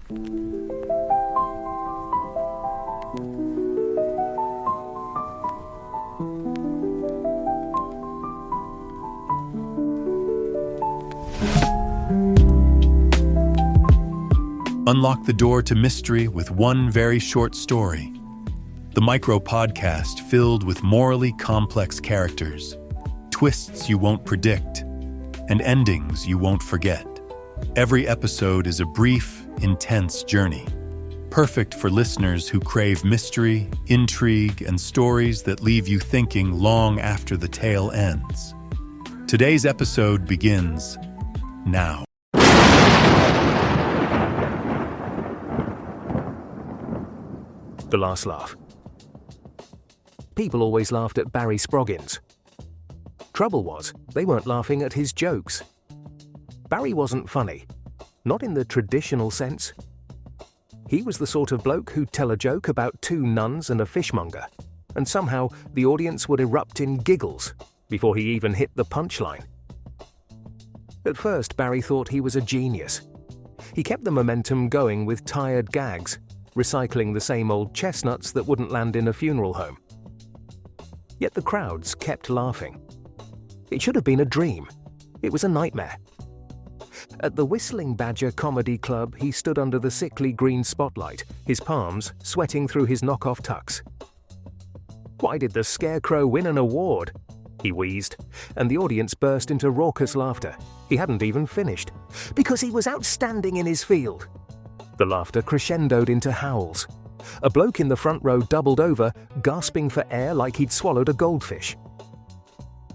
Unlock the door to mystery with one very short story. The Micro Podcast filled with morally complex characters, twists you won't predict, and endings you won't forget. Every episode is a brief, intense journey, perfect for listeners who crave mystery, intrigue, and stories that leave you thinking long after the tale ends. Today's episode begins now. The last laugh. People always laughed at Barry Sproggins. Trouble was, they weren't laughing at his jokes. Barry wasn't funny, not in the traditional sense. He was the sort of bloke who'd tell a joke about two nuns and a fishmonger, and somehow the audience would erupt in giggles before he even hit the punchline. At first, Barry thought he was a genius. He kept the momentum going with tired gags, recycling the same old chestnuts that wouldn't land in a funeral home. Yet the crowds kept laughing. It should have been a dream. It was a nightmare. At the Whistling Badger Comedy Club, he stood under the sickly green spotlight, his palms sweating through his knockoff tux. "Why did the Scarecrow win an award?" he wheezed, and the audience burst into raucous laughter. He hadn't even finished. "Because he was outstanding in his field." The laughter crescendoed into howls. A bloke in the front row doubled over, gasping for air like he'd swallowed a goldfish.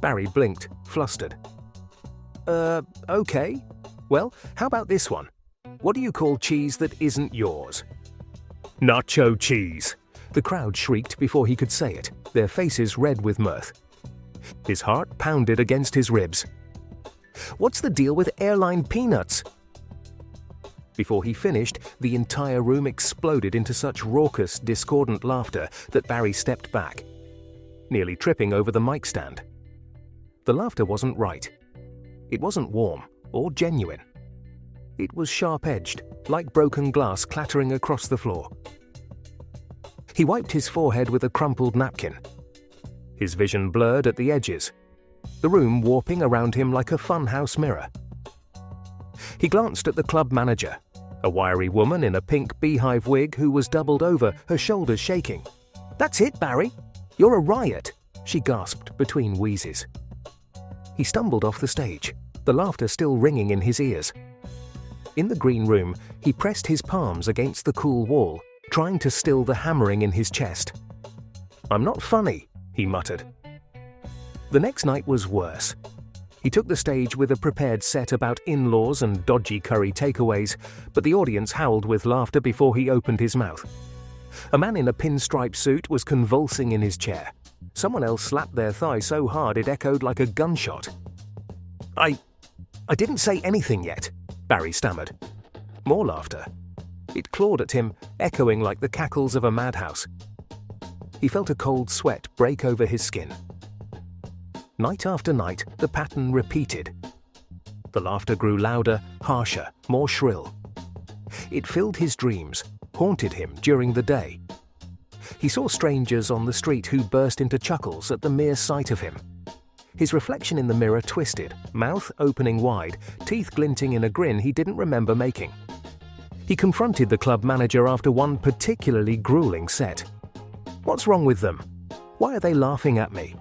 Barry blinked, flustered. Okay. Well, how about this one? What do you call cheese that isn't yours?" "Nacho cheese!" The crowd shrieked before he could say it, their faces red with mirth. His heart pounded against his ribs. "What's the deal with airline peanuts?" Before he finished, the entire room exploded into such raucous, discordant laughter that Barry stepped back, nearly tripping over the mic stand. The laughter wasn't right. It wasn't warm or genuine. It was sharp-edged, like broken glass clattering across the floor. He wiped his forehead with a crumpled napkin. His vision blurred at the edges, the room warping around him like a funhouse mirror. He glanced at the club manager, a wiry woman in a pink beehive wig who was doubled over, her shoulders shaking. "That's it, Barry. You're a riot," she gasped between wheezes. He stumbled off the stage, the laughter still ringing in his ears. In the green room, he pressed his palms against the cool wall, trying to still the hammering in his chest. "I'm not funny," he muttered. The next night was worse. He took the stage with a prepared set about in-laws and dodgy curry takeaways, but the audience howled with laughter before he opened his mouth. A man in a pinstripe suit was convulsing in his chair. Someone else slapped their thigh so hard it echoed like a gunshot. I didn't say anything yet," Barry stammered. More laughter. It clawed at him, echoing like the cackles of a madhouse. He felt a cold sweat break over his skin. Night after night, the pattern repeated. The laughter grew louder, harsher, more shrill. It filled his dreams, haunted him during the day. He saw strangers on the street who burst into chuckles at the mere sight of him. His reflection in the mirror twisted, mouth opening wide, teeth glinting in a grin he didn't remember making. He confronted the club manager after one particularly grueling set. "What's wrong with them? Why are they laughing at me?"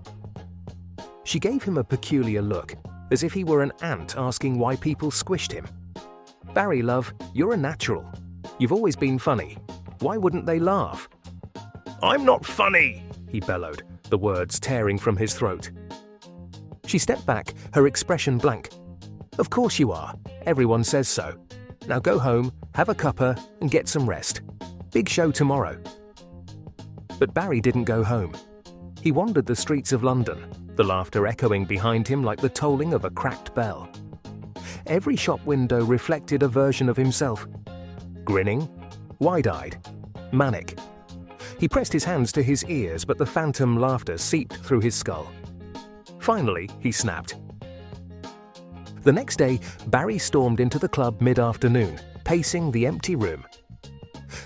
She gave him a peculiar look, as if he were an ant asking why people squished him. "Barry, love, you're a natural. You've always been funny. Why wouldn't they laugh?" "I'm not funny," he bellowed, the words tearing from his throat. She stepped back, her expression blank. "Of course you are. Everyone says so. Now go home, have a cuppa, and get some rest. Big show tomorrow." But Barry didn't go home. He wandered the streets of London, the laughter echoing behind him like the tolling of a cracked bell. Every shop window reflected a version of himself. Grinning, wide-eyed, manic. He pressed his hands to his ears, but the phantom laughter seeped through his skull. Finally, he snapped. The next day, Barry stormed into the club mid-afternoon, pacing the empty room.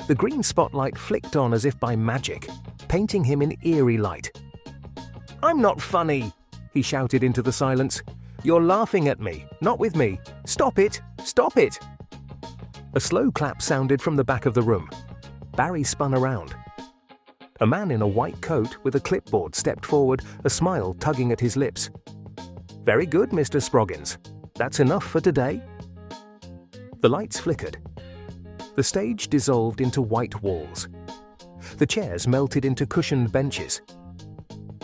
The green spotlight flicked on as if by magic, painting him in eerie light. "I'm not funny," he shouted into the silence. "You're laughing at me, not with me. Stop it! Stop it!" A slow clap sounded from the back of the room. Barry spun around. A man in a white coat with a clipboard stepped forward, a smile tugging at his lips. "Very good, Mr. Sproggins. That's enough for today." The lights flickered. The stage dissolved into white walls. The chairs melted into cushioned benches.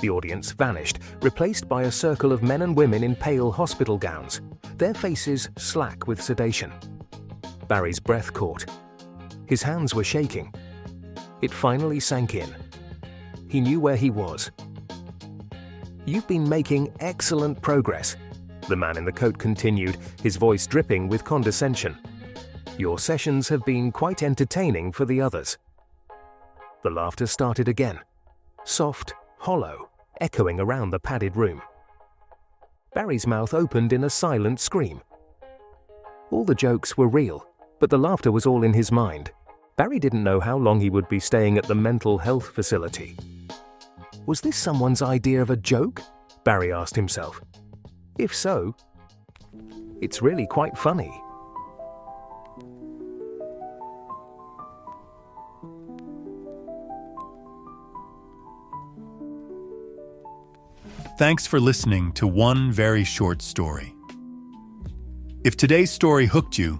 The audience vanished, replaced by a circle of men and women in pale hospital gowns, their faces slack with sedation. Barry's breath caught. His hands were shaking. It finally sank in. He knew where he was. "You've been making excellent progress," the man in the coat continued, his voice dripping with condescension. "Your sessions have been quite entertaining for the others." The laughter started again, soft, hollow, echoing around the padded room. Barry's mouth opened in a silent scream. All the jokes were real, but the laughter was all in his mind. Barry didn't know how long he would be staying at the mental health facility. Was this someone's idea of a joke? Barry asked himself. If so, it's really quite funny. Thanks for listening to One Very Short Story. If today's story hooked you,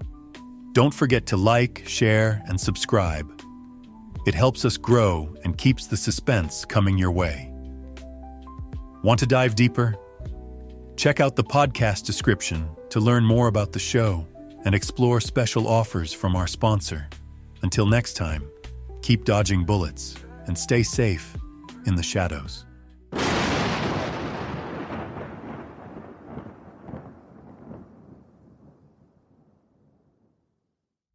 don't forget to like, share, and subscribe. It helps us grow and keeps the suspense coming your way. Want to dive deeper? Check out the podcast description to learn more about the show and explore special offers from our sponsor. Until next time, keep dodging bullets and stay safe in the shadows.